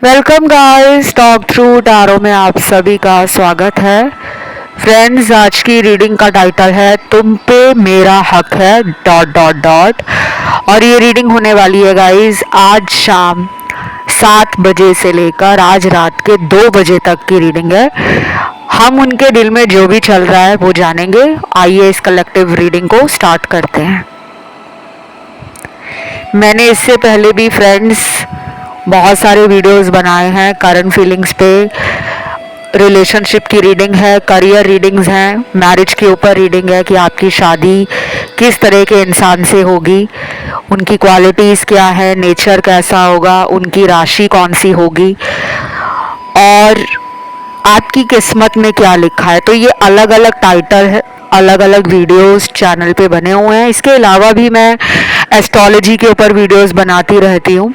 Welcome guys, talk through tarot में आप सभी का स्वागत है। फ्रेंड्स, आज की रीडिंग का टाइटल है तुम पे मेरा हक है डॉट डॉट डॉट। और ये रीडिंग होने वाली है गाइस आज शाम 7 बजे से लेकर आज रात के 2 बजे तक की रीडिंग है। हम उनके दिल में जो भी चल रहा है वो जानेंगे। आइए इस कलेक्टिव रीडिंग को स्टार्ट करते हैं। मैंने इससे पहले भी फ्रेंड्स बहुत सारे वीडियोस बनाए हैं। करंट फीलिंग्स पे रिलेशनशिप की रीडिंग है, करियर रीडिंग्स हैं, मैरिज के ऊपर रीडिंग है कि आपकी शादी किस तरह के इंसान से होगी, उनकी क्वालिटीज़ क्या है, नेचर कैसा होगा, उनकी राशि कौन सी होगी और आपकी किस्मत में क्या लिखा है। तो ये अलग अलग टाइटल है, अलग अलग वीडियोस चैनल पे बने हुए हैं। इसके अलावा भी मैं एस्ट्रोलॉजी के ऊपर वीडियोस बनाती रहती हूँ।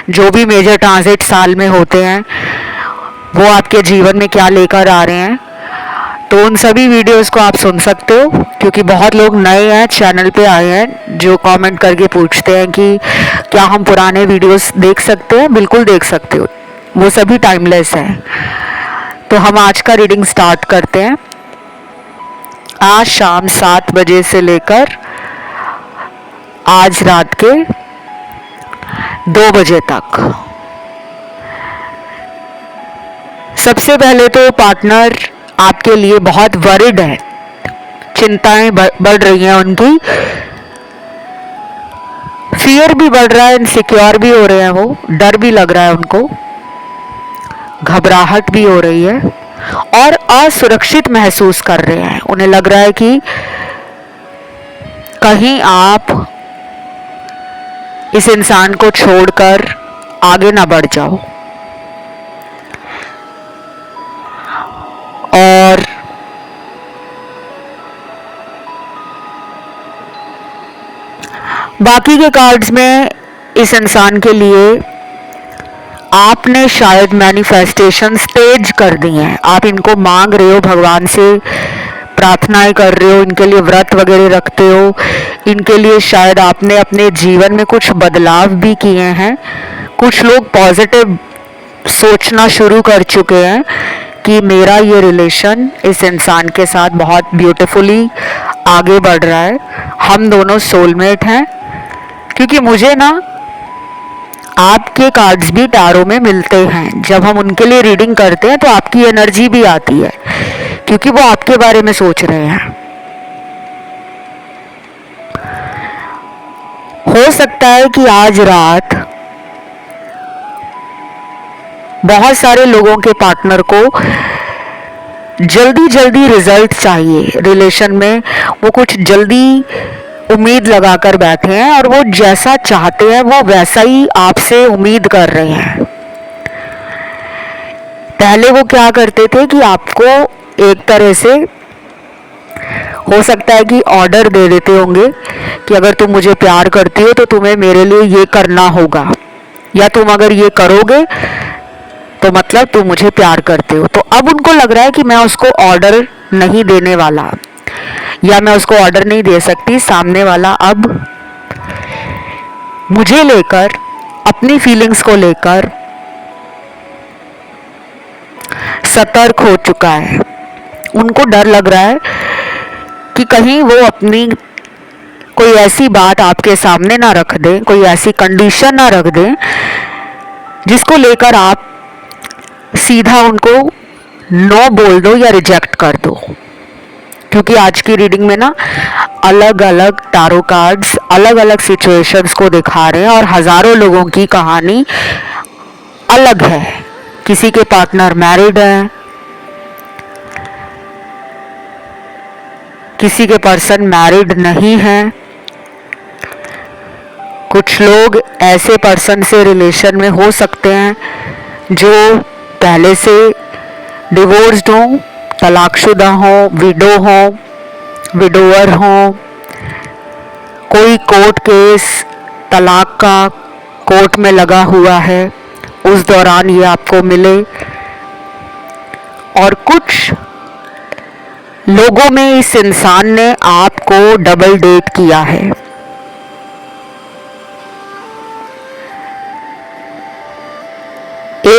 जो भी मेजर ट्रांजिट साल में होते हैं वो आपके जीवन में क्या लेकर आ रहे हैं, तो उन सभी वीडियोस को आप सुन सकते हो। क्योंकि बहुत लोग नए हैं, चैनल पे आए हैं, जो कमेंट करके पूछते हैं कि क्या हम पुराने वीडियोस देख सकते हैं। बिल्कुल देख सकते हो, वो सभी टाइमलेस हैं। तो हम आज का रीडिंग स्टार्ट करते हैं। आज शाम 7 बजे से लेकर आज रात के 2 बजे तक। सबसे पहले तो पार्टनर आपके लिए बहुत वरिड है, चिंताएं बढ़ रही हैं उनकी, फियर भी बढ़ रहा है, इनसिक्योर भी हो रहे हैं, वो डर भी लग रहा है उनको, घबराहट भी हो रही है और असुरक्षित महसूस कर रहे हैं। उन्हें लग रहा है कि कहीं आप इस इंसान को छोड़कर आगे ना बढ़ जाओ। और बाकी के कार्ड्स में इस इंसान के लिए आपने शायद मैनिफेस्टेशन तेज कर दी हैं। आप इनको मांग रहे हो, भगवान से प्रार्थनाएं कर रहे हो, इनके लिए व्रत वगैरह रखते हो। इनके लिए शायद आपने अपने जीवन में कुछ बदलाव भी किए हैं। कुछ लोग पॉजिटिव सोचना शुरू कर चुके हैं कि मेरा ये रिलेशन इस इंसान के साथ बहुत ब्यूटीफुली आगे बढ़ रहा है, हम दोनों सोलमेट हैं। क्योंकि मुझे ना आपके कार्ड्स भी टैरो में मिलते हैं। जब हम उनके लिए रीडिंग करते हैं तो आपकी एनर्जी भी आती है, क्योंकि वो आपके बारे में सोच रहे हैं। हो सकता है कि आज रात बहुत सारे लोगों के पार्टनर को जल्दी जल्दी रिजल्ट चाहिए रिलेशन में। वो कुछ जल्दी उम्मीद लगाकर बैठे हैं और वो जैसा चाहते हैं वो वैसा ही आपसे उम्मीद कर रहे हैं। पहले वो क्या करते थे कि आपको एक तरह से हो सकता है कि ऑर्डर दे देते होंगे कि अगर तुम मुझे प्यार करती हो तो तुम्हें मेरे लिए ये करना होगा, या तुम अगर ये करोगे तो मतलब तुम मुझे प्यार करते हो। तो अब उनको लग रहा है कि मैं उसको ऑर्डर नहीं देने वाला, या मैं उसको ऑर्डर नहीं दे सकती। सामने वाला अब मुझे लेकर, अपनी फीलिंग्स को लेकर सतर्क हो चुका है। उनको डर लग रहा है कि कहीं वो अपनी कोई ऐसी बात आपके सामने ना रख दे, कोई ऐसी कंडीशन ना रख दे जिसको लेकर आप सीधा उनको नो बोल दो या रिजेक्ट कर दो। क्योंकि आज की रीडिंग में ना अलग अलग टैरो कार्ड्स अलग अलग सिचुएशंस को दिखा रहे हैं और हजारों लोगों की कहानी अलग है। किसी के पार्टनर मैरिड है, किसी के पर्सन मैरिड नहीं है, कुछ लोग ऐसे पर्सन से रिलेशन में हो सकते हैं जो पहले से डिवोर्स्ड हो, तलाकशुदा हो, विडो हो, विडोवर हो, कोई कोर्ट केस तलाक का कोर्ट में लगा हुआ है, उस दौरान ये आपको मिले। और कुछ लोगों में इस इंसान ने आपको डबल डेट किया है।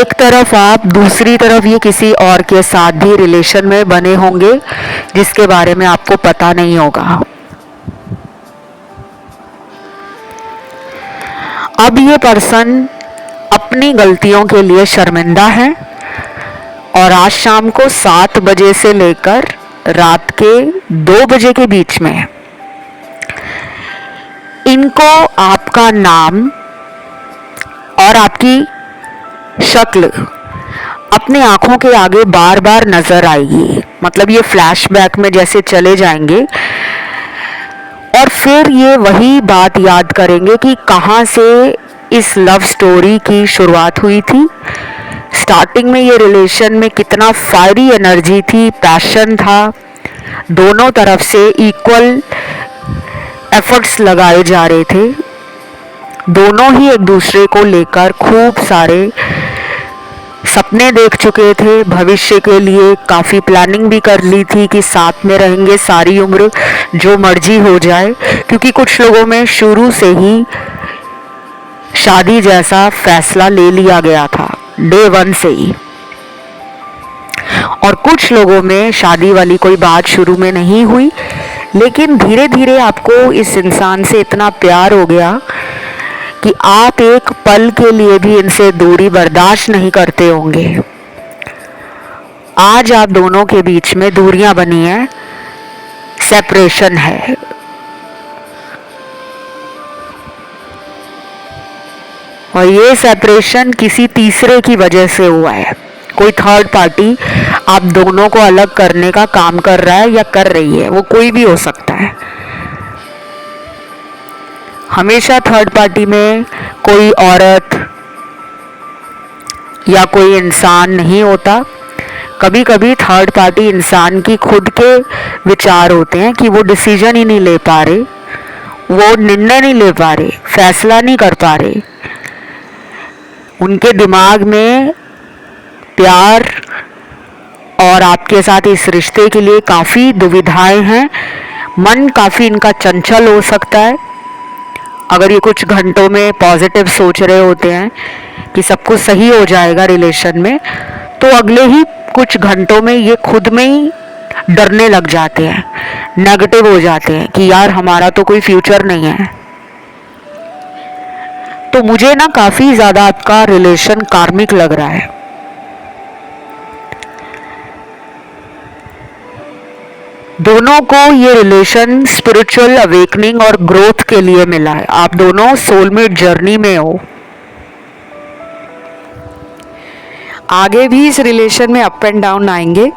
एक तरफ आप, दूसरी तरफ ये किसी और के साथ भी रिलेशन में बने होंगे जिसके बारे में आपको पता नहीं होगा। अब ये पर्सन अपनी गलतियों के लिए शर्मिंदा है और आज शाम को 7 बजे से लेकर रात के 2 बजे के बीच में इनको आपका नाम और आपकी शक्ल अपने आंखों के आगे बार बार नजर आएगी। मतलब ये फ्लैशबैक में जैसे चले जाएंगे और फिर ये वही बात याद करेंगे कि कहाँ से इस लव स्टोरी की शुरुआत हुई थी। स्टार्टिंग में ये रिलेशन में कितना फायरी एनर्जी थी, पैशन था, दोनों तरफ से इक्वल एफर्ट्स लगाए जा रहे थे, दोनों ही एक दूसरे को लेकर खूब सारे सपने देख चुके थे, भविष्य के लिए काफ़ी प्लानिंग भी कर ली थी कि साथ में रहेंगे सारी उम्र, जो मर्जी हो जाए। क्योंकि कुछ लोगों में शुरू से ही शादी जैसा फैसला ले लिया गया था डे 1 से ही, और कुछ लोगों में शादी वाली कोई बात शुरू में नहीं हुई, लेकिन धीरे धीरे आपको इस इंसान से इतना प्यार हो गया कि आप एक पल के लिए भी इनसे दूरी बर्दाश्त नहीं करते होंगे। आज आप दोनों के बीच में दूरियां बनी हैं, सेपरेशन है। और ये सेपरेशन किसी तीसरे की वजह से हुआ है। कोई थर्ड पार्टी आप दोनों को अलग करने का काम कर रहा है या कर रही है, वो कोई भी हो सकता है। हमेशा थर्ड पार्टी में कोई औरत या कोई इंसान नहीं होता। कभी कभी थर्ड पार्टी इंसान की खुद के विचार होते हैं कि वो डिसीजन ही नहीं ले पा रहे, वो निर्णय नहीं ले पा रहे, फैसला नहीं कर पा रहे। उनके दिमाग में प्यार और आपके साथ इस रिश्ते के लिए काफ़ी दुविधाएं हैं, मन काफ़ी इनका चंचल हो सकता है। अगर ये कुछ घंटों में पॉजिटिव सोच रहे होते हैं कि सब कुछ सही हो जाएगा रिलेशन में, तो अगले ही कुछ घंटों में ये खुद में ही डरने लग जाते हैं, नेगेटिव हो जाते हैं कि यार हमारा तो कोई फ्यूचर नहीं है। तो मुझे ना काफ़ी ज़्यादा आपका रिलेशन कार्मिक लग रहा है। दोनों को ये रिलेशन स्पिरिचुअल अवेकनिंग और ग्रोथ के लिए मिला है। आप दोनों सोलमेट जर्नी में हो। आगे भी इस रिलेशन में अप एंड डाउन आएंगे।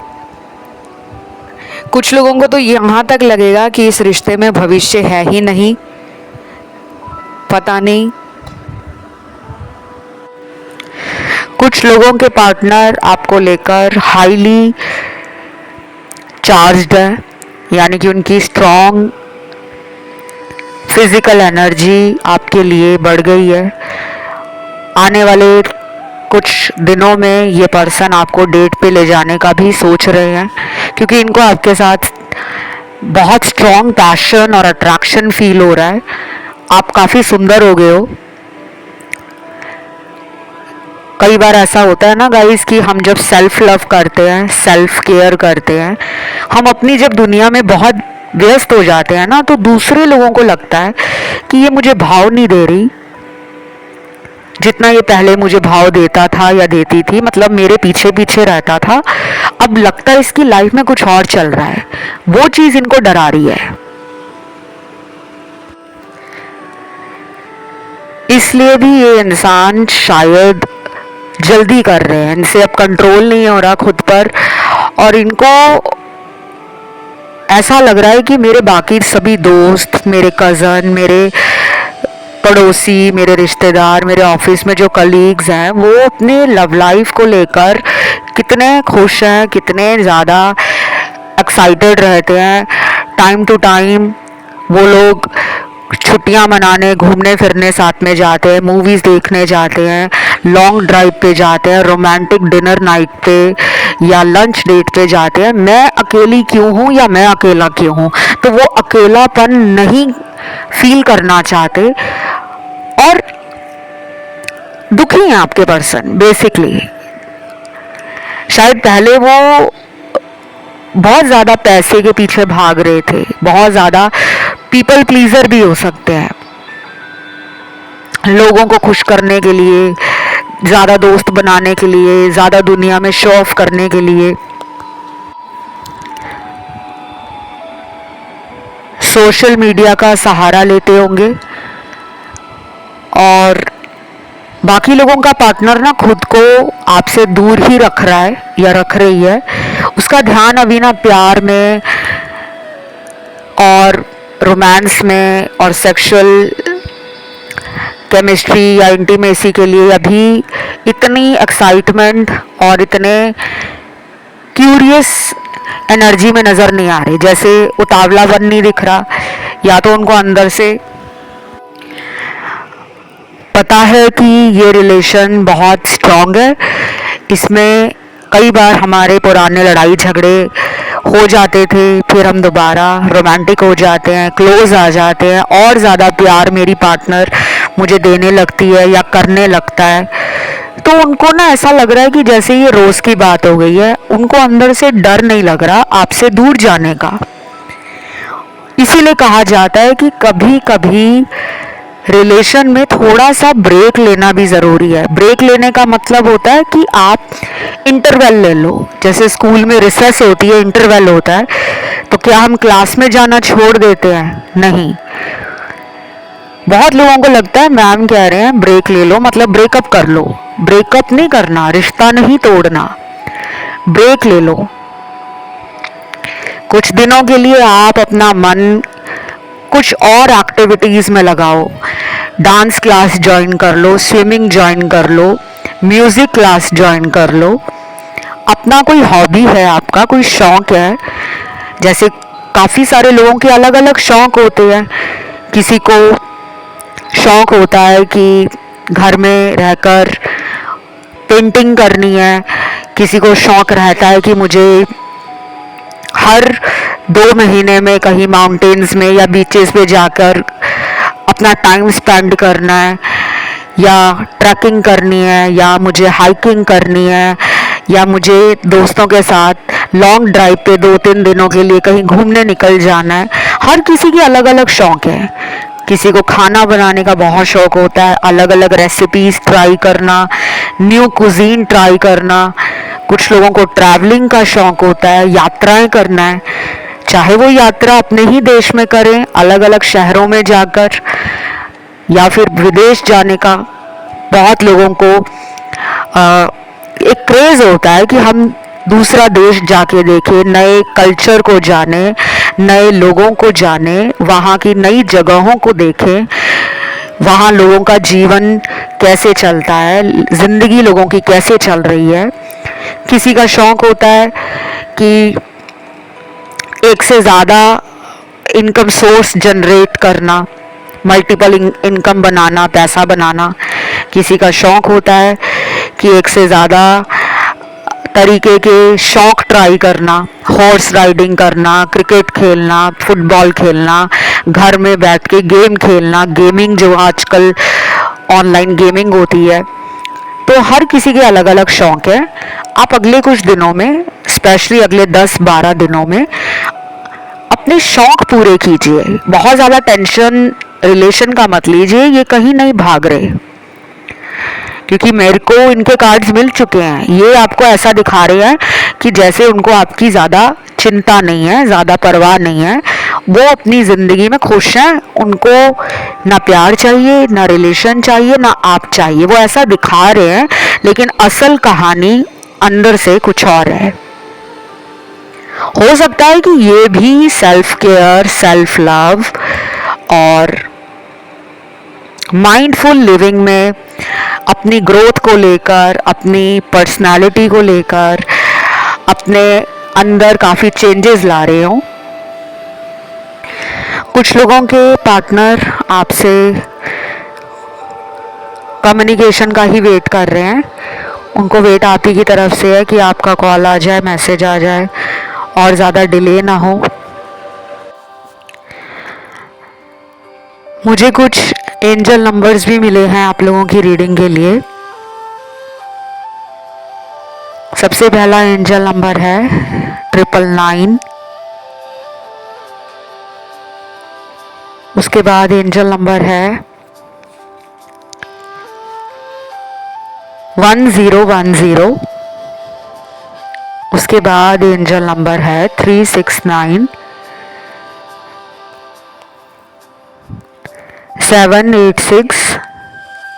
कुछ लोगों को तो यहाँ तक लगेगा कि इस रिश्ते में भविष्य है ही नहीं, पता नहीं। कुछ लोगों के पार्टनर आपको लेकर हाईली चार्ज्ड है, यानी कि उनकी स्ट्रॉन्ग फिजिकल एनर्जी आपके लिए बढ़ गई है। आने वाले कुछ दिनों में ये पर्सन आपको डेट पे ले जाने का भी सोच रहे हैं, क्योंकि इनको आपके साथ बहुत स्ट्रॉन्ग पैशन और अट्रैक्शन फील हो रहा है। आप काफ़ी सुंदर हो गए हो। कई बार ऐसा होता है ना गाइस कि हम जब सेल्फ लव करते हैं, सेल्फ केयर करते हैं, हम अपनी जब दुनिया में बहुत व्यस्त हो जाते हैं ना, तो दूसरे लोगों को लगता है कि ये मुझे भाव नहीं दे रही जितना ये पहले मुझे भाव देता था या देती थी, मतलब मेरे पीछे पीछे रहता था। अब लगता है इसकी लाइफ में कुछ और चल रहा है, वो चीज़ इनको डरा रही है। इसलिए भी ये इंसान शायद जल्दी कर रहे हैं, इनसे अब कंट्रोल नहीं हो रहा खुद पर, और इनको ऐसा लग रहा है कि मेरे बाकी सभी दोस्त, मेरे कज़न, मेरे पड़ोसी, मेरे रिश्तेदार, मेरे ऑफिस में जो कलीग्स हैं, वो अपने लव लाइफ को लेकर कितने खुश हैं, कितने ज़्यादा एक्साइटेड रहते हैं। टाइम टू टाइम वो लोग छुट्टियां मनाने, घूमने फिरने साथ में जाते हैं, मूवीज़ देखने जाते हैं, लॉन्ग ड्राइव पे जाते हैं, रोमांटिक डिनर नाइट पे या लंच डेट पे जाते हैं। मैं अकेली क्यों हूँ या मैं अकेला क्यों हूँ, तो वो अकेलापन नहीं फील करना चाहते और दुखी हैं आपके पर्सन बेसिकली। शायद पहले वो बहुत ज़्यादा पैसे के पीछे भाग रहे थे, बहुत ज़्यादा पीपल प्लीजर भी हो सकते हैं, लोगों को खुश करने के लिए, ज़्यादा दोस्त बनाने के लिए, ज़्यादा दुनिया में शो ऑफ करने के लिए सोशल मीडिया का सहारा लेते होंगे। और बाकी लोगों का पार्टनर ना खुद को आपसे दूर ही रख रहा है या रख रही है, उसका ध्यान अभी ना प्यार में और रोमांस में और सेक्सुअल केमिस्ट्री या इंटीमेसी के लिए अभी इतनी एक्साइटमेंट और इतने क्यूरियस एनर्जी में नज़र नहीं आ रहे, जैसे उतावलापन नहीं दिख रहा, या तो उनको अंदर से पता है कि ये रिलेशन बहुत स्ट्रॉन्ग है, इसमें कई बार हमारे पुराने लड़ाई झगड़े हो जाते थे, फिर हम दोबारा रोमांटिक हो जाते हैं, क्लोज आ जाते हैं, और ज़्यादा प्यार मेरी पार्टनर मुझे देने लगती है या करने लगता है, तो उनको ना ऐसा लग रहा है कि जैसे ये रोज़ की बात हो गई है, उनको अंदर से डर नहीं लग रहा आपसे दूर जाने का। इसीलिए कहा जाता है कि कभी कभी रिलेशन में थोड़ा सा ब्रेक लेना भी ज़रूरी है। ब्रेक लेने का मतलब होता है कि आप इंटरवल ले लो, जैसे स्कूल में रिसेस होती है, इंटरवल होता है, तो क्या हम क्लास में जाना छोड़ देते हैं? नहीं। बहुत लोगों को लगता है मैम कह रहे हैं ब्रेक ले लो मतलब ब्रेकअप कर लो। ब्रेकअप नहीं करना, रिश्ता नहीं तोड़ना, ब्रेक ले लो। कुछ दिनों के लिए आप अपना मन कुछ और एक्टिविटीज़ में लगाओ, डांस क्लास ज्वाइन कर लो, स्विमिंग ज्वाइन कर लो, म्यूज़िक क्लास ज्वाइन कर लो, अपना कोई हॉबी है, आपका कोई शौक़ है, जैसे काफ़ी सारे लोगों के अलग अलग शौक़ होते हैं। किसी को शौक़ होता है कि घर में रहकर पेंटिंग करनी है, किसी को शौक़ रहता है कि मुझे हर 2 महीने में कहीं माउंटेन्स में या बीचेस पे जाकर अपना टाइम स्पेंड करना है, या ट्रैकिंग करनी है, या मुझे हाइकिंग करनी है, या मुझे दोस्तों के साथ लॉन्ग ड्राइव पे 2-3 दिनों के लिए कहीं घूमने निकल जाना है। हर किसी के अलग अलग शौक़ है। किसी को खाना बनाने का बहुत शौक़ होता है, अलग अलग रेसिपीज़ ट्राई करना, न्यू कुजीन ट्राई करना। कुछ लोगों को ट्रैवलिंग का शौक़ होता है, यात्राएं करना है, चाहे वो यात्रा अपने ही देश में करें, अलग अलग शहरों में जाकर, या फिर विदेश जाने का। बहुत लोगों को एक क्रेज़ होता है कि हम दूसरा देश जाके देखें, नए कल्चर को जाने, नए लोगों को जाने, वहाँ की नई जगहों को देखें, वहाँ लोगों का जीवन कैसे चलता है, ज़िंदगी लोगों की कैसे चल रही है। किसी का शौक़ होता है कि एक से ज़्यादा इनकम सोर्स जनरेट करना, मल्टीपल इनकम बनाना, पैसा बनाना। किसी का शौक़ होता है कि एक से ज़्यादा तरीके के शौक़ ट्राई करना, हॉर्स राइडिंग करना, क्रिकेट खेलना, फुटबॉल खेलना, घर में बैठ के गेम खेलना, गेमिंग जो आजकल ऑनलाइन गेमिंग होती है। तो हर किसी के अलग अलग शौक़ है। आप अगले कुछ दिनों में, स्पेशली अगले 10-12 दिनों में अपने शौक़ पूरे कीजिए। बहुत ज़्यादा टेंशन रिलेशन का मत लीजिए, ये कहीं नहीं भाग रहे, क्योंकि मेरे को इनके कार्ड्स मिल चुके हैं। ये आपको ऐसा दिखा रहे हैं कि जैसे उनको आपकी ज़्यादा चिंता नहीं है, ज़्यादा परवाह नहीं है, वो अपनी ज़िंदगी में खुश हैं, उनको ना प्यार चाहिए, ना रिलेशन चाहिए, ना आप चाहिए। वो ऐसा दिखा रहे हैं, लेकिन असल कहानी अंदर से कुछ और है। हो सकता है कि ये भी सेल्फ केयर, सेल्फ लव और माइंडफुल लिविंग में अपनी ग्रोथ को लेकर, अपनी पर्सनालिटी को लेकर, अपने अंदर काफ़ी चेंजेस ला रहे हो। कुछ लोगों के पार्टनर आपसे कम्युनिकेशन का ही वेट कर रहे हैं, उनको वेट आप ही की तरफ से है कि आपका कॉल आ जाए, मैसेज आ जाए और ज़्यादा डिले ना हो। मुझे कुछ एंजल नंबर्स भी मिले हैं आप लोगों की रीडिंग के लिए। सबसे पहला एंजल नंबर है 999। उसके बाद एंजल नंबर है 1010। उसके बाद एंजल नंबर है 369, 786,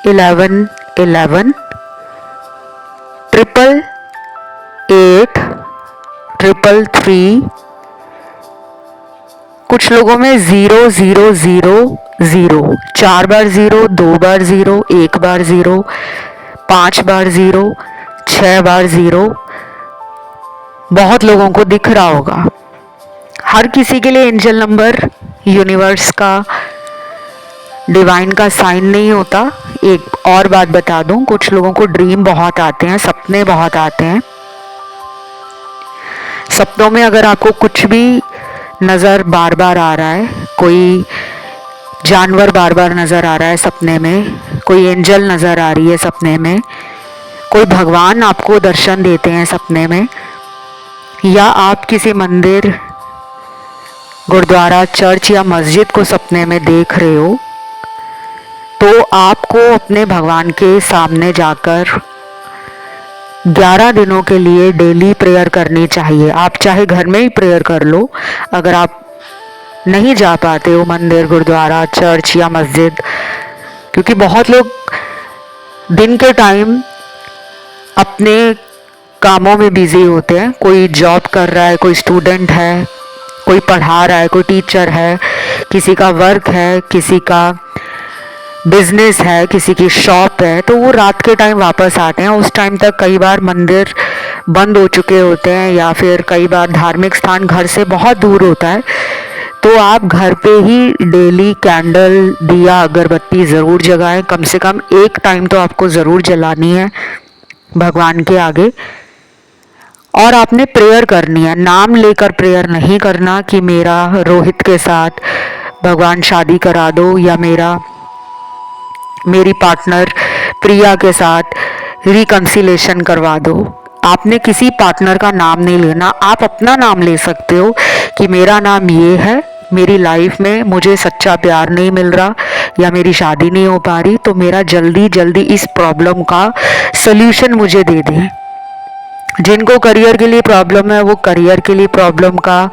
1111, 888, 333। कुछ लोगों में 0000, 4 बार 0, 2 बार 0, 1 बार 0, 5 बार 0, 6 बार 0 बहुत लोगों को दिख रहा होगा। हर किसी के लिए एंजल नंबर यूनिवर्स का, डिवाइन का साइन नहीं होता। एक और बात बता दूं, कुछ लोगों को ड्रीम बहुत आते हैं, सपने बहुत आते हैं। सपनों में अगर आपको कुछ भी नज़र बार बार आ रहा है, कोई जानवर बार बार नज़र आ रहा है सपने में, कोई एंजल नज़र आ रही है सपने में, कोई भगवान आपको दर्शन देते हैं सपने में, या आप किसी मंदिर, गुरुद्वारा, चर्च या मस्जिद को सपने में देख रहे हो, तो आपको अपने भगवान के सामने जाकर 11 दिनों के लिए डेली प्रेयर करनी चाहिए। आप चाहे घर में ही प्रेयर कर लो, अगर आप नहीं जा पाते हो मंदिर, गुरुद्वारा, चर्च या मस्जिद, क्योंकि बहुत लोग दिन के टाइम अपने कामों में बिजी होते हैं। कोई जॉब कर रहा है, कोई स्टूडेंट है, कोई पढ़ा रहा है, कोई टीचर है, किसी का वर्क है, किसी का बिजनेस है, किसी की शॉप है, तो वो रात के टाइम वापस आते हैं। उस टाइम तक कई बार मंदिर बंद हो चुके होते हैं, या फिर कई बार धार्मिक स्थान घर से बहुत दूर होता है। तो आप घर पे ही डेली कैंडल, दिया, अगरबत्ती ज़रूर जलाएं। कम से कम एक टाइम तो आपको ज़रूर जलानी है भगवान के आगे। और आपने प्रेयर करनी है, नाम लेकर प्रेयर नहीं करना कि मेरा रोहित के साथ भगवान शादी करा दो, या मेरी पार्टनर प्रिया के साथ रिकंसिलेशन करवा दो। आपने किसी पार्टनर का नाम नहीं लेना, आप अपना नाम ले सकते हो कि मेरा नाम ये है, मेरी लाइफ में मुझे सच्चा प्यार नहीं मिल रहा, या मेरी शादी नहीं हो पा रही, तो मेरा जल्दी जल्दी इस प्रॉब्लम का सल्यूशन मुझे दे दें। जिनको करियर के लिए प्रॉब्लम है, वो करियर के लिए प्रॉब्लम का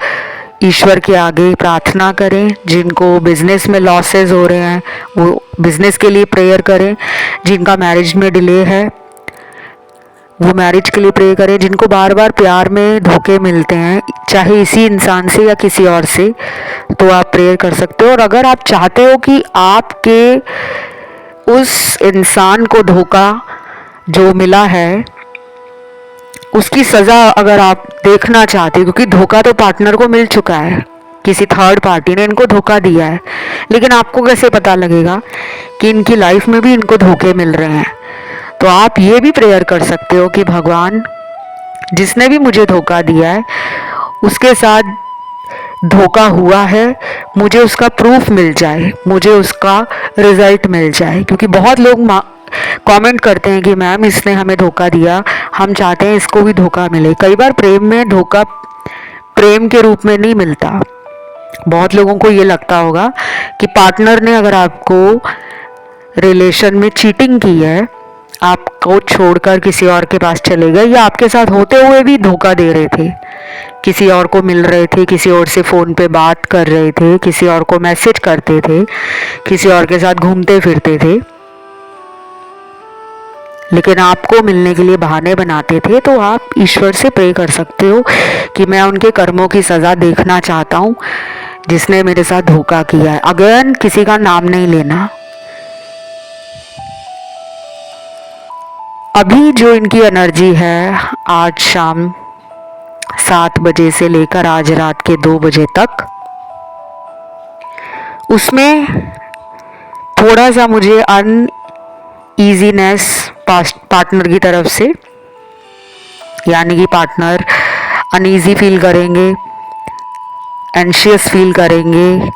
ईश्वर के आगे प्रार्थना करें। जिनको बिजनेस में लॉसेस हो रहे हैं, वो बिजनेस के लिए प्रेयर करें। जिनका मैरिज में डिले है, वो मैरिज के लिए प्रे करें। जिनको बार बार प्यार में धोखे मिलते हैं, चाहे इसी इंसान से या किसी और से, तो आप प्रेयर कर सकते हो। और अगर आप चाहते हो कि आपके उस इंसान को धोखा जो मिला है, उसकी सज़ा अगर आप देखना चाहते हो, क्योंकि धोखा तो पार्टनर को मिल चुका है, किसी थर्ड पार्टी ने इनको धोखा दिया है, लेकिन आपको कैसे पता लगेगा कि इनकी लाइफ में भी इनको धोखे मिल रहे हैं। तो आप ये भी प्रेयर कर सकते हो कि भगवान, जिसने भी मुझे धोखा दिया है, उसके साथ धोखा हुआ है, मुझे उसका प्रूफ मिल जाए, मुझे उसका रिजल्ट मिल जाए। क्योंकि बहुत लोग कमेंट करते हैं कि मैम इसने हमें धोखा दिया, हम चाहते हैं इसको भी धोखा मिले। कई बार प्रेम में धोखा प्रेम के रूप में नहीं मिलता। बहुत लोगों को ये लगता होगा कि पार्टनर ने अगर आपको रिलेशन में चीटिंग की है, आपको छोड़कर किसी और के पास चले गए, या आपके साथ होते हुए भी धोखा दे रहे थे, किसी और को मिल रहे थे, किसी और से फ़ोन पे बात कर रहे थे, किसी और को मैसेज करते थे, किसी और के साथ घूमते फिरते थे, लेकिन आपको मिलने के लिए बहाने बनाते थे, तो आप ईश्वर से प्रे कर सकते हो कि मैं उनके कर्मों की सज़ा देखना चाहता हूँ जिसने मेरे साथ धोखा किया है। अगेन किसी का नाम नहीं लेना। अभी जो इनकी एनर्जी है, आज शाम 7 बजे से लेकर आज रात के 2 बजे तक, उसमें थोड़ा सा मुझे अनईजीनेस पार्टनर की तरफ से, यानी कि पार्टनर अनईजी फील करेंगे, एंशियस फील करेंगे,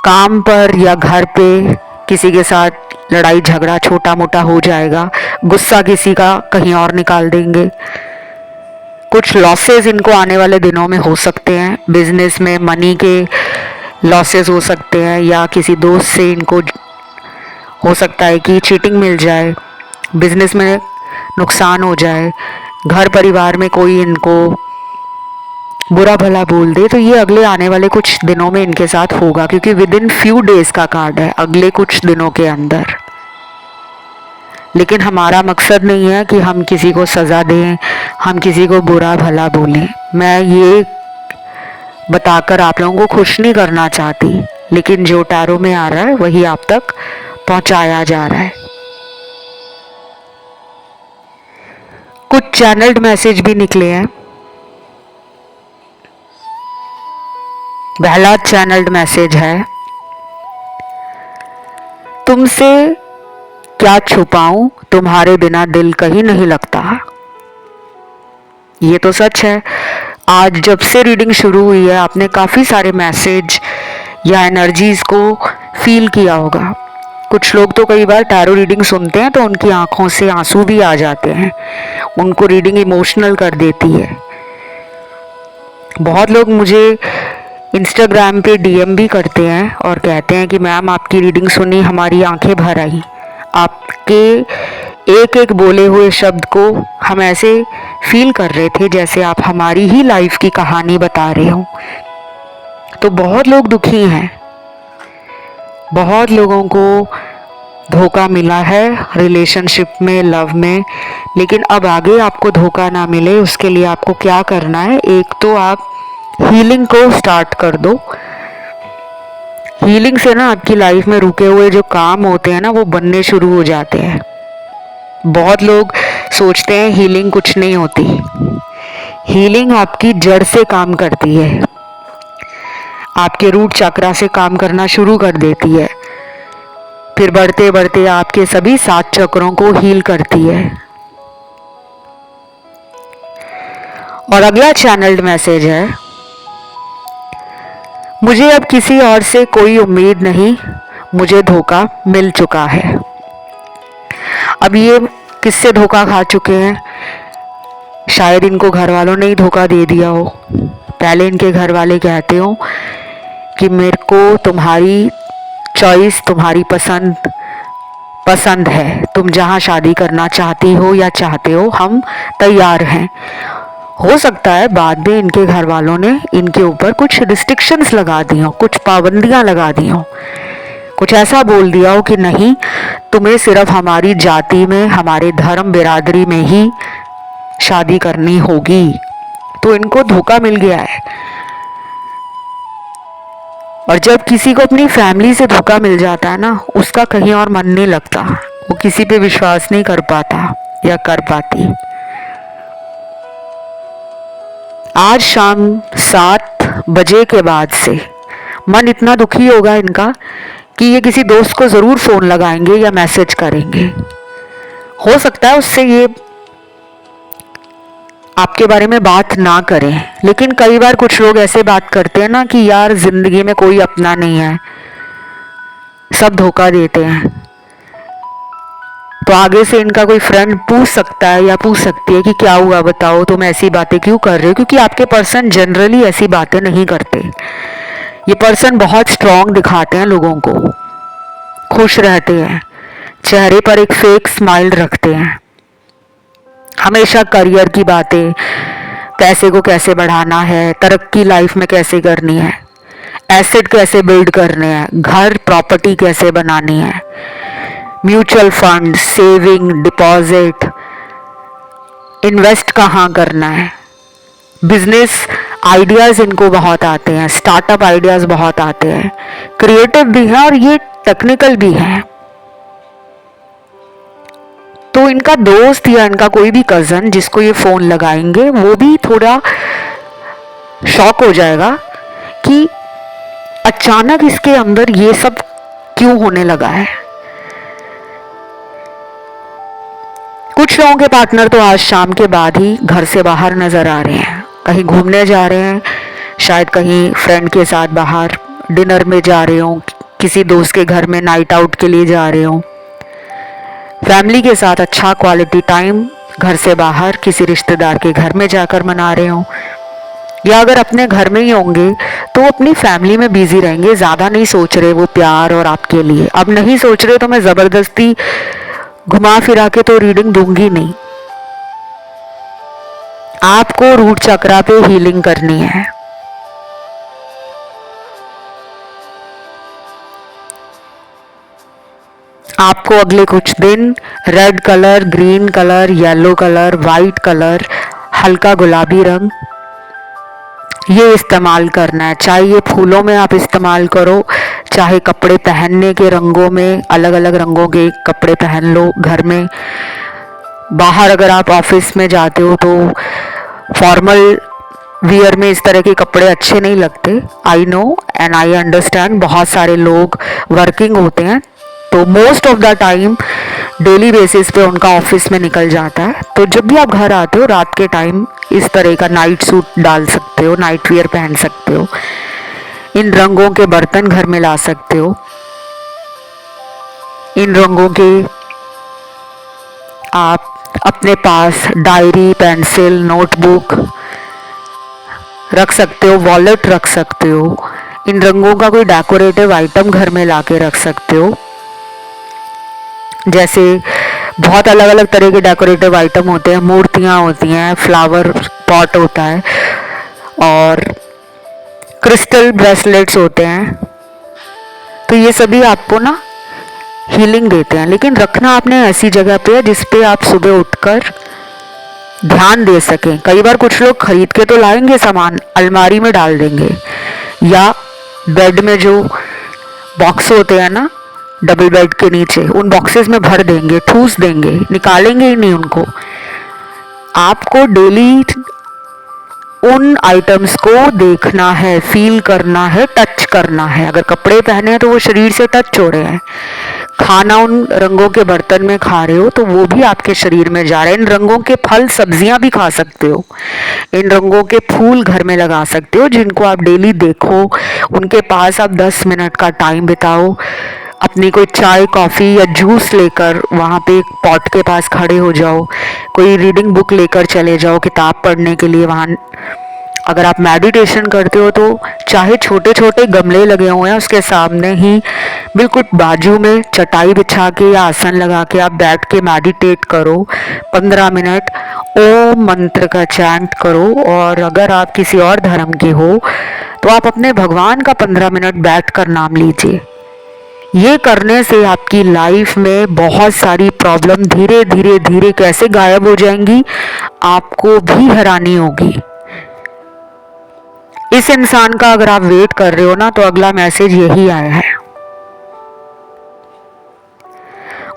काम पर या घर पे किसी के साथ लड़ाई झगड़ा छोटा मोटा हो जाएगा, गुस्सा किसी का कहीं और निकाल देंगे। कुछ लॉसेस इनको आने वाले दिनों में हो सकते हैं, बिजनेस में मनी के लॉसेस हो सकते हैं, या किसी दोस्त से इनको हो सकता है कि चीटिंग मिल जाए, बिजनेस में नुकसान हो जाए, घर परिवार में कोई इनको बुरा भला बोल दे। तो ये अगले आने वाले कुछ दिनों में इनके साथ होगा, क्योंकि विद इन फ्यू डेज का कार्ड है, अगले कुछ दिनों के अंदर। लेकिन हमारा मकसद नहीं है कि हम किसी को सज़ा दें, हम किसी को बुरा भला बोलें। मैं ये बताकर आप लोगों को खुश नहीं करना चाहती, लेकिन जो टैरो में आ रहा है वही आप तक पहुंचाया जा रहा है। कुछ चैनल्ड मैसेज भी निकले हैं। पहला चैनल्ड मैसेज है, तुमसे क्या छुपाऊं, तुम्हारे बिना दिल कहीं नहीं लगता। ये तो सच है। आज जब से रीडिंग शुरू हुई है आपने काफ़ी सारे मैसेज या एनर्जीज को फील किया होगा। कुछ लोग तो कई बार टैरो रीडिंग सुनते हैं तो उनकी आंखों से आंसू भी आ जाते हैं, उनको रीडिंग इमोशनल कर देती है। बहुत लोग मुझे इंस्टाग्राम पे डीएम भी करते हैं और कहते हैं कि मैम आपकी रीडिंग सुनी, हमारी आंखें भर आई। आपके एक एक बोले हुए शब्द को हम ऐसे फील कर रहे थे जैसे आप हमारी ही लाइफ की कहानी बता रहे हो। तो बहुत लोग दुखी हैं, बहुत लोगों को धोखा मिला है रिलेशनशिप में, लव में। लेकिन अब आगे आपको धोखा ना मिले उसके लिए आपको क्या करना है, एक तो आप हीलिंग को स्टार्ट कर दो। हीलिंग से ना आपकी लाइफ में रुके हुए जो काम होते हैं ना वो बनने शुरू हो जाते हैं। बहुत लोग सोचते हैं हीलिंग कुछ नहीं होती। हीलिंग आपकी जड़ से काम करती है, आपके रूट चक्रा से काम करना शुरू कर देती है, फिर बढ़ते बढ़ते आपके सभी 7 चक्रों को हील करती है। और अगला चैनल्ड मैसेज है, मुझे अब किसी और से कोई उम्मीद नहीं, मुझे धोखा मिल चुका है। अब ये किससे धोखा खा चुके हैं? शायद इनको घर वालों ने ही धोखा दे दिया हो। पहले इनके घर वाले कहते हो कि मेरे को तुम्हारी चॉइस, तुम्हारी पसंद है, तुम जहाँ शादी करना चाहती हो या चाहते हो हम तैयार हैं। हो सकता है बाद में इनके घर वालों ने इनके ऊपर कुछ रिस्ट्रिक्शंस लगा दी हो, कुछ पाबंदियां लगा दी हो, कुछ ऐसा बोल दिया हो कि नहीं तुम्हें सिर्फ हमारी जाति में, हमारे धर्म बिरादरी में ही शादी करनी होगी। तो इनको धोखा मिल गया है। और जब किसी को अपनी फैमिली से धोखा मिल जाता है ना, उसका कहीं और मन नहीं लगता, वो किसी पे विश्वास नहीं कर पाता या कर पाती। आज शाम 7 बजे के बाद से मन इतना दुखी होगा इनका कि ये किसी दोस्त को ज़रूर फ़ोन लगाएंगे या मैसेज करेंगे। हो सकता है उससे ये आपके बारे में बात ना करें, लेकिन कई बार कुछ लोग ऐसे बात करते हैं ना कि यार ज़िंदगी में कोई अपना नहीं है, सब धोखा देते हैं। तो आगे से इनका कोई फ्रेंड पूछ सकता है या पूछ सकती है कि क्या हुआ बताओ, तुम ऐसी बातें क्यों कर रहे हो? क्योंकि आपके पर्सन जनरली ऐसी बातें नहीं करते। ये पर्सन बहुत स्ट्रांग दिखाते हैं लोगों को, खुश रहते हैं, चेहरे पर एक फेक स्माइल रखते हैं, हमेशा करियर की बातें, पैसे को कैसे बढ़ाना है, तरक्की लाइफ में कैसे करनी है, एसेट कैसे बिल्ड करने हैं, घर प्रॉपर्टी कैसे बनानी है, mutual fund, saving, deposit, invest कहाँ करना है, बिजनेस आइडियाज़ इनको बहुत आते हैं, स्टार्टअप आइडियाज़ बहुत आते हैं, क्रिएटिव भी हैं और ये टेक्निकल भी हैं। तो इनका दोस्त या इनका कोई भी कज़न जिसको ये फ़ोन लगाएंगे वो भी थोड़ा शॉक हो जाएगा कि अचानक इसके अंदर ये सब क्यों होने लगा है। कुछ लोगों के पार्टनर तो आज शाम के बाद ही घर से बाहर नज़र आ रहे हैं, कहीं घूमने जा रहे हैं, शायद कहीं फ्रेंड के साथ बाहर डिनर में जा रहे हो, किसी दोस्त के घर में नाइट आउट के लिए जा रहे हो, फैमिली के साथ अच्छा क्वालिटी टाइम घर से बाहर किसी रिश्तेदार के घर में जाकर मना रहे हो, या अगर अपने घर में ही होंगे तो अपनी फैमिली में बिजी रहेंगे, ज़्यादा नहीं सोच रहे वो प्यार और आपके लिए। अब नहीं सोच रहे तो मैं ज़बरदस्ती घुमा फिरा के तो रीडिंग दूंगी नहीं। आपको रूट चक्रा पे हीलिंग करनी है। आपको अगले कुछ दिन red colour, green colour, yellow colour, white colour, हल्का गुलाबी रंग ये इस्तेमाल करना है। चाहे ये फूलों में आप इस्तेमाल करो, चाहे कपड़े पहनने के रंगों में अलग अलग रंगों के कपड़े पहन लो घर में। बाहर अगर आप ऑफिस में जाते हो तो फॉर्मल वियर में इस तरह के कपड़े अच्छे नहीं लगते। I know and I understand, बहुत सारे लोग वर्किंग होते हैं तो most of the time daily basis पे उनका ऑफिस में निकल जाता है। तो जब भी आप घर आते हो रात के टाइम इस तरह का नाइट सूट डाल सकते हो, नाइट वियर पहन सकते हो, इन रंगों के बर्तन घर में ला सकते हो, इन रंगों के आप अपने पास डायरी, पेंसिल, नोटबुक रख सकते हो, वॉलेट रख सकते हो, इन रंगों का कोई डेकोरेटिव आइटम घर में ला के रख सकते हो। जैसे बहुत अलग अलग तरह के डेकोरेटिव आइटम होते हैं, मूर्तियाँ होती हैं, फ्लावर पॉट होता है और क्रिस्टल ब्रेसलेट्स होते हैं। तो ये सभी आपको ना हीलिंग देते हैं, लेकिन रखना आपने ऐसी जगह पे है जिस पे आप सुबह उठकर ध्यान दे सकें। कई बार कुछ लोग खरीद के तो लाएंगे सामान, अलमारी में डाल देंगे या बेड में जो बॉक्स होते हैं ना डबल बेड के नीचे, उन बॉक्सेस में भर देंगे, ठूस देंगे, निकालेंगे ही नहीं उनको। आपको डेली उन आइटम्स को देखना है, फील करना है, टच करना है। अगर कपड़े पहने हैं तो वो शरीर से टच हो रहे हैं, खाना उन रंगों के बर्तन में खा रहे हो तो वो भी आपके शरीर में जा रहे हैं। इन रंगों के फल सब्जियां भी खा सकते हो, इन रंगों के फूल घर में लगा सकते हो जिनको आप डेली देखो, उनके पास आप 10 मिनट का टाइम बिताओ। अपनी कोई चाय, कॉफ़ी या जूस लेकर वहाँ पे एक पॉट के पास खड़े हो जाओ, कोई रीडिंग बुक लेकर चले जाओ किताब पढ़ने के लिए वहाँ। अगर आप मेडिटेशन करते हो तो चाहे छोटे छोटे गमले लगे हुए हैं उसके सामने ही बिल्कुल बाजू में चटाई बिछा के या आसन लगा के आप बैठ के मेडिटेट करो। 15 मिनट ओम मंत्र का चैंट करो। और अगर आप किसी और धर्म के हो तो आप अपने भगवान का 15 मिनट बैठ कर नाम लीजिए। ये करने से आपकी लाइफ में बहुत सारी प्रॉब्लम धीरे धीरे धीरे कैसे गायब हो जाएंगी, आपको भी हैरानी होगी। इस इंसान का अगर आप वेट कर रहे हो ना तो अगला मैसेज यही आया है,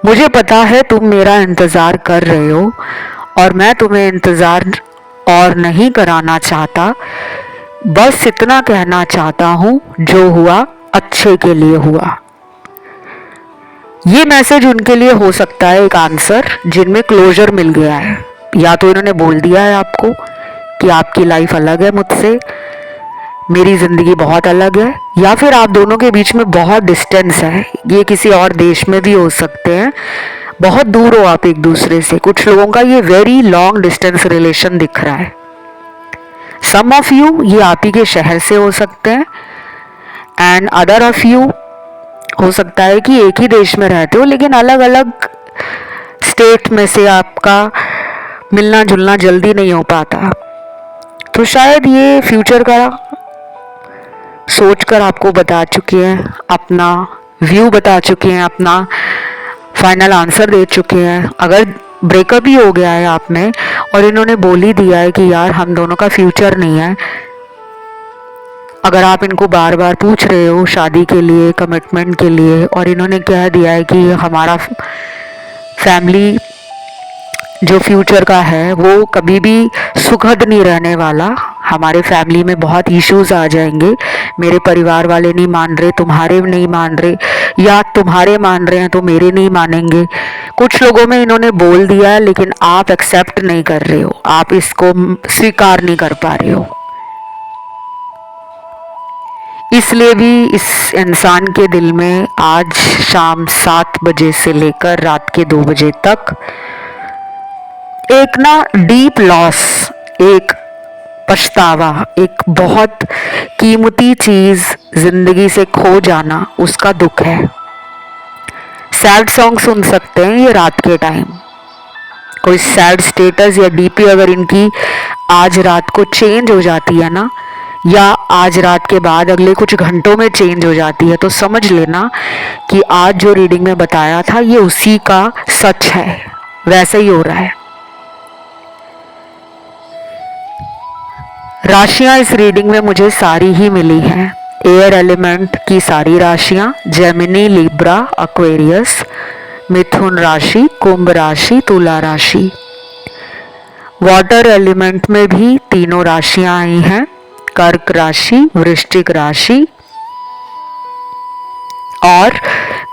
मुझे पता है तुम मेरा इंतजार कर रहे हो और मैं तुम्हें इंतजार और नहीं कराना चाहता, बस इतना कहना चाहता हूं जो हुआ अच्छे के लिए हुआ। ये मैसेज उनके लिए हो सकता है एक आंसर जिनमें क्लोजर मिल गया है, या तो इन्होंने बोल दिया है आपको कि आपकी लाइफ अलग है मुझसे, मेरी ज़िंदगी बहुत अलग है, या फिर आप दोनों के बीच में बहुत डिस्टेंस है। ये किसी और देश में भी हो सकते हैं, बहुत दूर हो आप एक दूसरे से। कुछ लोगों का ये वेरी लॉन्ग डिस्टेंस रिलेशन दिख रहा है। सम ऑफ यू ये आप ही के शहर से हो सकते हैं एंड अदर ऑफ यू हो सकता है कि एक ही देश में रहते हो लेकिन अलग अलग स्टेट में से आपका मिलना जुलना जल्दी नहीं हो पाता। तो शायद ये फ्यूचर का सोचकर आपको बता चुके हैं, अपना व्यू बता चुके हैं, अपना फाइनल आंसर दे चुके हैं। अगर ब्रेकअप ही हो गया है आप में और इन्होंने बोल ही दिया है कि यार हम दोनों का फ्यूचर नहीं है, अगर आप इनको बार बार पूछ रहे हो शादी के लिए, कमिटमेंट के लिए, और इन्होंने कह दिया है कि हमारा फैमिली जो फ्यूचर का है वो कभी भी सुखद नहीं रहने वाला, हमारे फैमिली में बहुत इश्यूज आ जाएंगे, मेरे परिवार वाले नहीं मान रहे, तुम्हारे नहीं मान रहे, या तुम्हारे मान रहे हैं तो मेरे नहीं मानेंगे। कुछ लोगों में इन्होंने बोल दिया है लेकिन आप एक्सेप्ट नहीं कर रहे हो, आप इसको स्वीकार नहीं कर पा रहे हो। इसलिए भी इस इंसान के दिल में आज शाम 7 बजे से लेकर रात के 2 बजे तक एक ना डीप लॉस, एक पछतावा, एक बहुत कीमती चीज जिंदगी से खो जाना, उसका दुख है। सैड सॉन्ग सुन सकते हैं ये रात के टाइम। कोई सैड स्टेटस या डीपी अगर इनकी आज रात को चेंज हो जाती है ना, या आज रात के बाद अगले कुछ घंटों में चेंज हो जाती है, तो समझ लेना कि आज जो रीडिंग में बताया था ये उसी का सच है, वैसे ही हो रहा है। राशियां इस रीडिंग में मुझे सारी ही मिली हैं। एयर एलिमेंट की सारी राशियां, जेमिनी, लिब्रा, एक्वेरियस, मिथुन राशि, कुंभ राशि, तुला राशि। वाटर एलिमेंट में भी तीनों राशियां आई हैं, कर्क राशि, वृश्चिक राशि और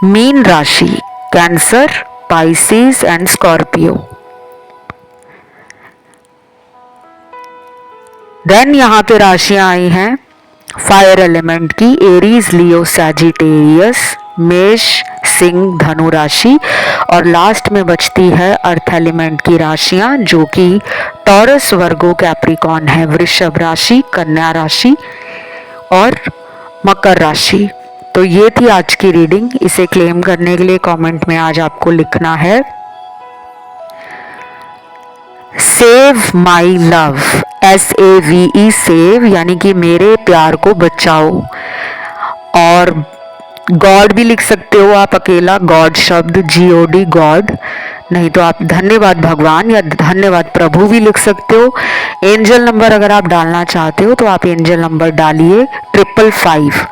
मीन राशि, cancer, Pisces and Scorpio. Then यहाँ पे राशियां आई हैं फायर एलिमेंट की, एरीज, लियो, सैजिटेरियस, मेष, सिंह, धनु राशि और लास्ट में बचती है अर्थ एलिमेंट की राशियां जो कि टॉरस, वर्गो, कैप्रिकॉन है, वृषभ राशि, कन्या राशि और मकर राशि। तो ये थी आज की रीडिंग। इसे क्लेम करने के लिए कमेंट में आज आपको लिखना है save my love, SAVE, save यानी कि मेरे प्यार को बचाओ। और गॉड भी लिख सकते हो आप अकेला, गॉड शब्द, GOD, गॉड, नहीं तो आप धन्यवाद भगवान या धन्यवाद प्रभु भी लिख सकते हो। एंजल नंबर अगर आप डालना चाहते हो तो आप एंजल नंबर डालिए 555।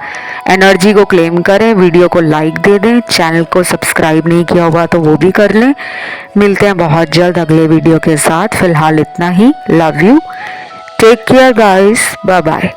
एनर्जी को क्लेम करें, वीडियो को लाइक दे दें, चैनल को सब्सक्राइब नहीं किया हुआ तो वो भी कर लें। मिलते हैं बहुत जल्द अगले वीडियो के साथ। फिलहाल इतना ही। Love you, take care guys, bye bye.